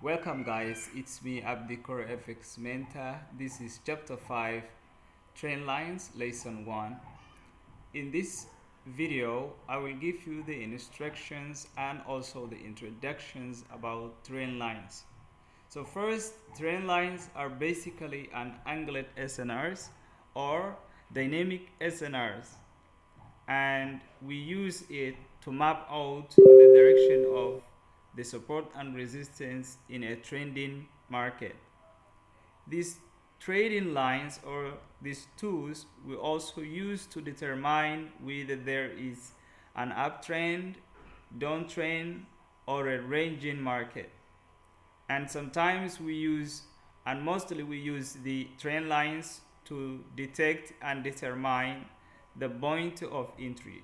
Welcome guys, it's me Abdi KororFX mentor. This is chapter 5, Trend Lines, lesson 1. In this video, I will give you the instructions and also the introductions about trend lines. So first, trend lines are basically an angled SNRs or dynamic SNRs, and we use it to map out the direction of the support and resistance in a trending market. These trading lines or these tools we also use to determine whether there is an uptrend, downtrend, or a ranging market. And sometimes we use, and mostly we use the trend lines to detect and determine the point of entry.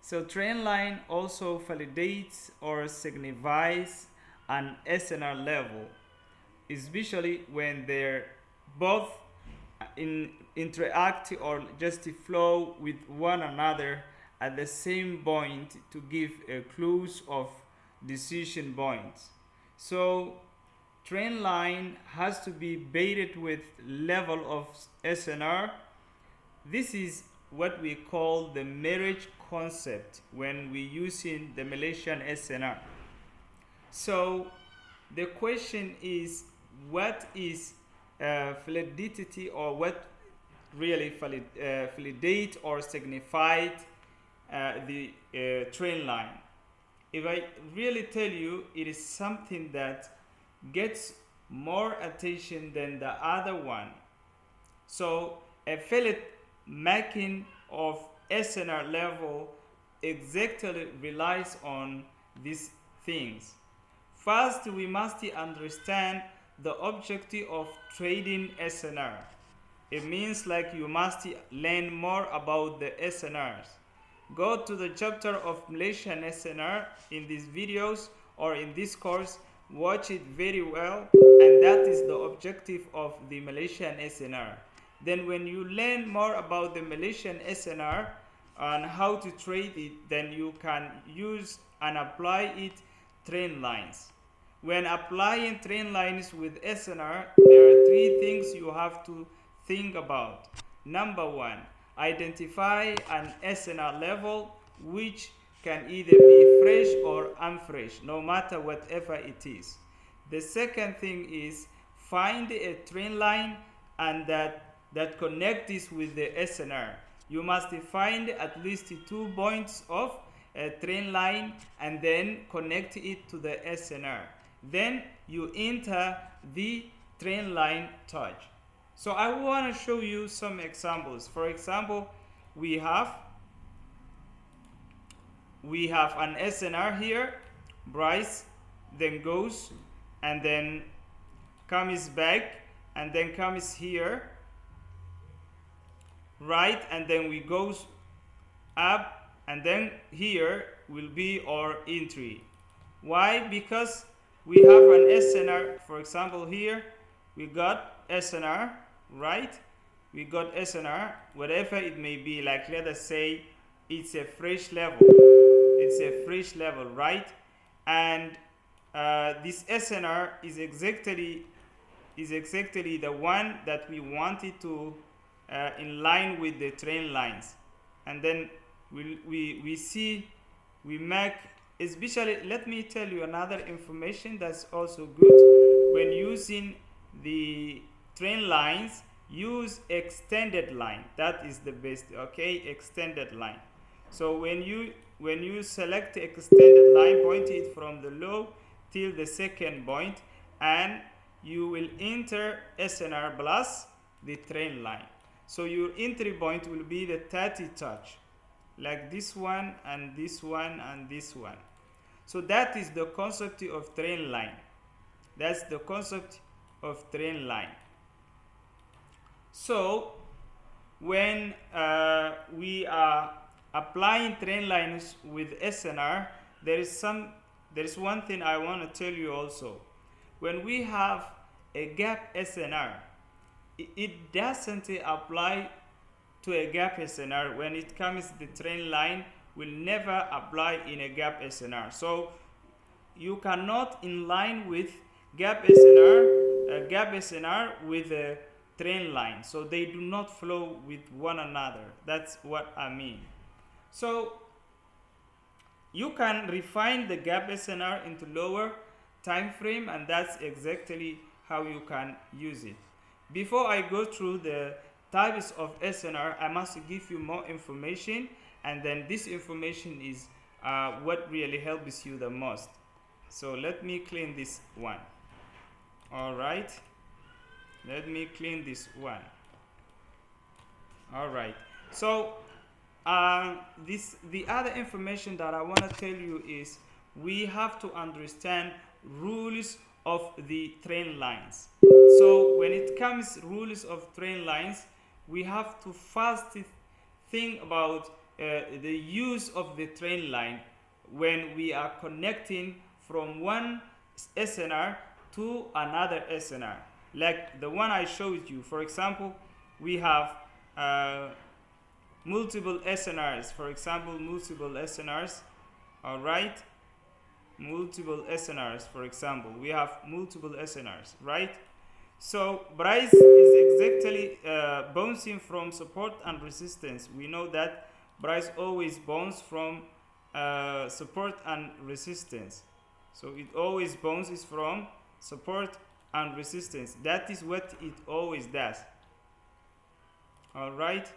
So trend line also validates or signifies an SNR level, especially when they're both interact or just flow with one another at the same point to give a clues of decision points. So trend line has to be baited with level of SNR. This is what we call the marriage concept when we using the Malaysian SnR. So the question is, what is validity, or what really validate or signified the trend line? If I really tell you, it is something that gets more attention than the other one. So a valid making of SNR level exactly relies on these things. First, we must understand the objective of trading SNR. It means like you must learn more about the SNRs. Go to the chapter of Malaysian SnR in these videos or in this course. Watch it very well, and that is the objective of the Malaysian SnR. Then when you learn more about the Malaysian SnR and how to trade it, then you can use and apply it trend lines. When applying trend lines with SnR, there are three things you have to think about. Number one, identify an SnR level which can either be fresh or unfresh, no matter whatever it is. The second thing is find a trend line and that connect this with the SNR. You must find at least 2 points of a trend line and then connect it to the SNR. Then you enter the trend line touch. So I want to show you some examples. For example, we have an SNR here, price, then goes and then comes back and then comes here, right, and then we goes up, and then here will be our entry. Why? Because we have an SNR. For example, here we got SNR, right? We got SNR, whatever it may be, like let us say it's a fresh level. It's a fresh level, right? And this SNR is exactly the one that we wanted to in line with the trend lines. And then we see, we make, especially, let me tell you another information that's also good. When using the trend lines, use extended line. That is the best, okay? Extended line. So when you select extended line, point it from the low till the second point, and you will enter SNR plus the trend line. So your entry point will be the 30 touch, like this one and this one and this one. So that is the concept of trend line. That's the concept of trend line. So when we are applying trend lines with SNR, there is one thing I want to tell you also. When we have a gap SNR, it doesn't apply to a gap SNR. When it comes to the trend line, will never apply in a gap SNR. So you cannot inline with gap SNR with a trend line, so they do not flow with one another. That's what I mean. So you can refine the gap SNR into lower time frame, and that's exactly how you can use it. Before I go through the types of SNR, I must give you more information, and then this information is what really helps you the most. So let me clean this one. All right, let me clean this one. All right, so the other information that I want to tell you is we have to understand rules of the train lines. So when it comes rules of train lines, we have to first think about the use of the train line when we are connecting from one SNR to another SNR. Like the one I showed you, for example, we have multiple SNRs. For example, multiple SNRs. All right, multiple SNRs. For example, we have multiple SNRs, right? So Bryce is exactly bouncing from support and resistance. We know that Bryce always bounces from support and resistance. So it always bounces from support and resistance. That is what it always does. All right.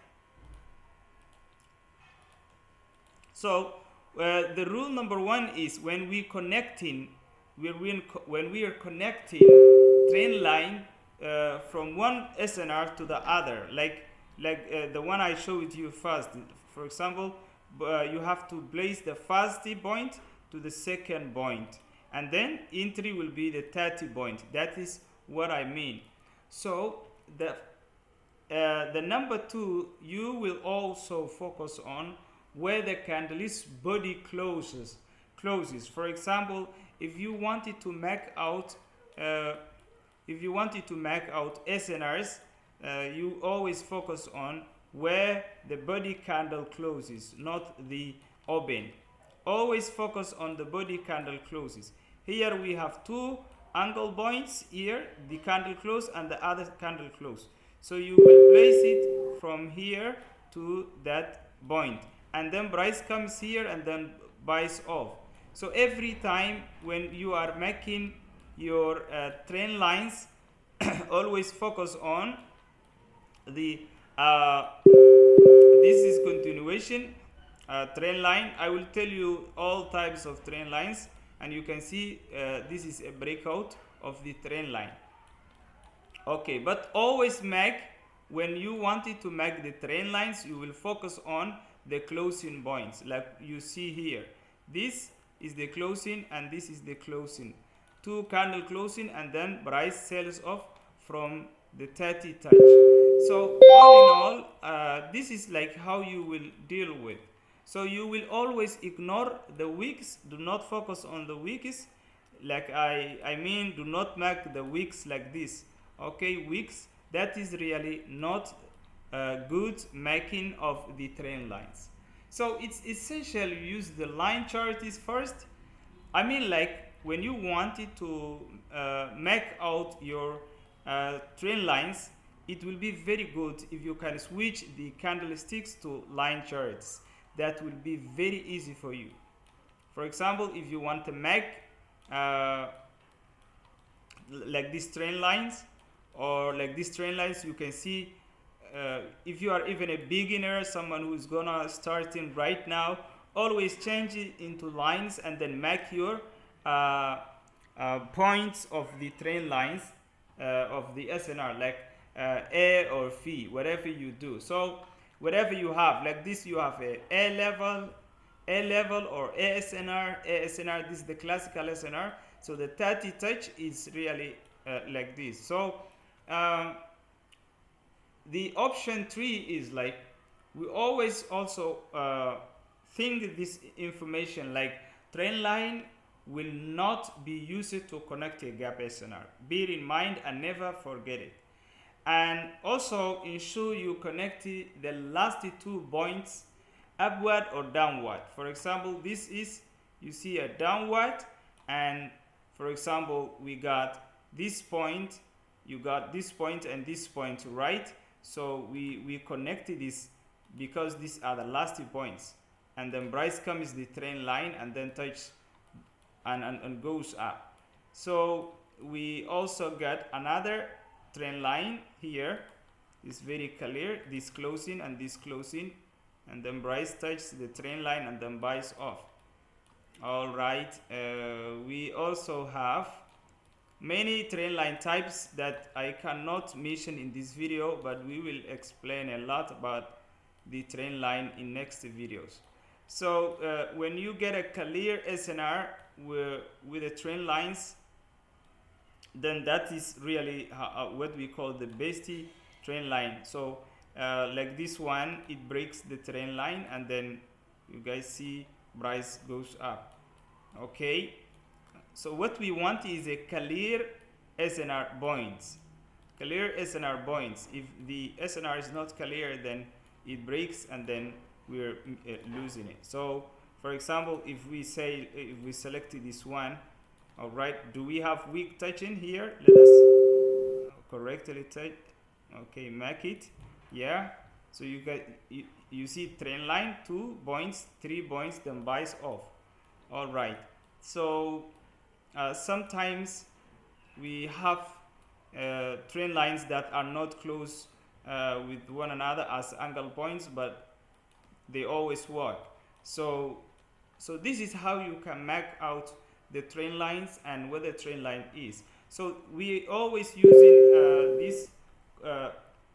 So the rule number one is when we connecting, when we are connecting train line from one SNR to the other, like the one I showed you first. For example, you have to place the first point to the second point, and then entry will be the 30 point. That is what I mean. So the number two, you will also focus on where the candle's body closes. For example, if you wanted to make out SNRs, you always focus on where the body candle closes, not the open. Always focus on the body candle closes. Here we have two angle points. Here the candle close and the other candle close. So you will place it from here to that point, and then Bryce comes here and then buys off. So every time when you are making your trend lines, always focus on the this is continuation trend line. I will tell you all types of trend lines, and you can see this is a breakout of the trend line. Okay, but always make, when you wanted to make the trend lines, you will focus on the closing points, like you see here. This is the closing and this is the closing. Two candle closing, and then Bryce sells off from the 30 touch. So all in all, this is like how you will deal with. So you will always ignore the wicks. Do not focus on the wicks. Like I mean, do not make the wicks like this. Okay, wicks, that is really not good making of the trend lines. So it's essential you use the line charts first. I mean, like when you wanted to make out your trend lines, it will be very good if you can switch the candlesticks to line charts. That will be very easy for you. For example, if you want to make like these trend lines, or like these trend lines, you can see if you are even a beginner, someone who's gonna starting right now, always change it into lines and then make your points of the trend lines of the SNR, like A or Phi, whatever you do. So whatever you have, like this, you have A level or ASNR. This is the classical SNR. So the 30 touch is really like this. So the option 3 is like, we always also think this information, like trend line will not be used to connect a gap SNR. Bear in mind and never forget it. And also ensure you connect the last 2 points upward or downward. For example, this is, you see a downward, and for example we got this point, you got this point and this point, right? So we connected this because these are the last 2 points, and then Bryce comes the trend line and then touch and goes up. So we also got another trend line here. It's very clear, this closing and this closing, and then Bryce touches the trend line and then buys off. All right, we also have many trend line types that I cannot mention in this video, but we will explain a lot about the trend line in next videos. So when you get a clear SNR with the trend lines, then that is really what we call the best trend line. So like this one, it breaks the trend line, and then you guys see price goes up. Okay, so what we want is a clear SNR points. Clear SNR points. If the SNR is not clear, then it breaks and then we're losing it. So for example, if we select this one, all right, do we have weak touching here? Let us correctly touch. Okay, make it. Yeah, so you see trend line 2 points, 3 points, then buys off. All right, so sometimes we have trend lines that are not close with one another as angle points, but they always work. So this is how you can make out the trend lines and what the trend line is. So we always using these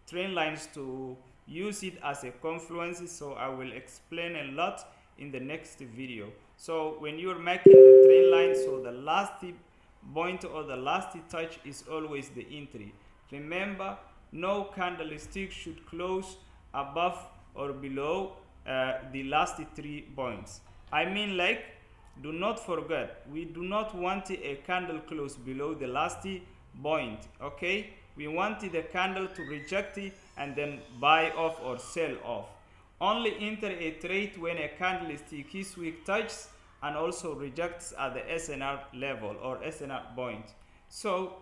trend lines to use it as a confluence, so I will explain a lot in the next video. So when you're making the trend line, so the last point or the last touch is always the entry. Remember, no candlestick should close above or below the last 3 points. I mean, like, do not forget, we do not want a candle close below the last point. Okay, we want the candle to reject it and then buy off or sell off. Only enter a trade when a candlestick is weak touches and also rejects at the SNR level or SNR point. So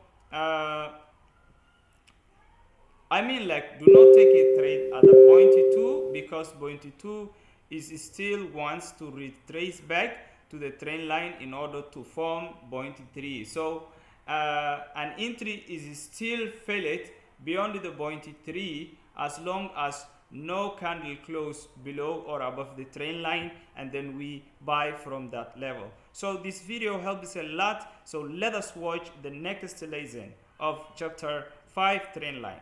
I mean, like, do not take a trade at the point 2, because point 2 is still wants to retrace back to the trend line in order to form point 3. So an entry is still valid beyond the point 3 as long as no candle close below or above the trend line, and then we buy from that level. So this video helps a lot, so let us watch the next lesson of chapter 5, trend line.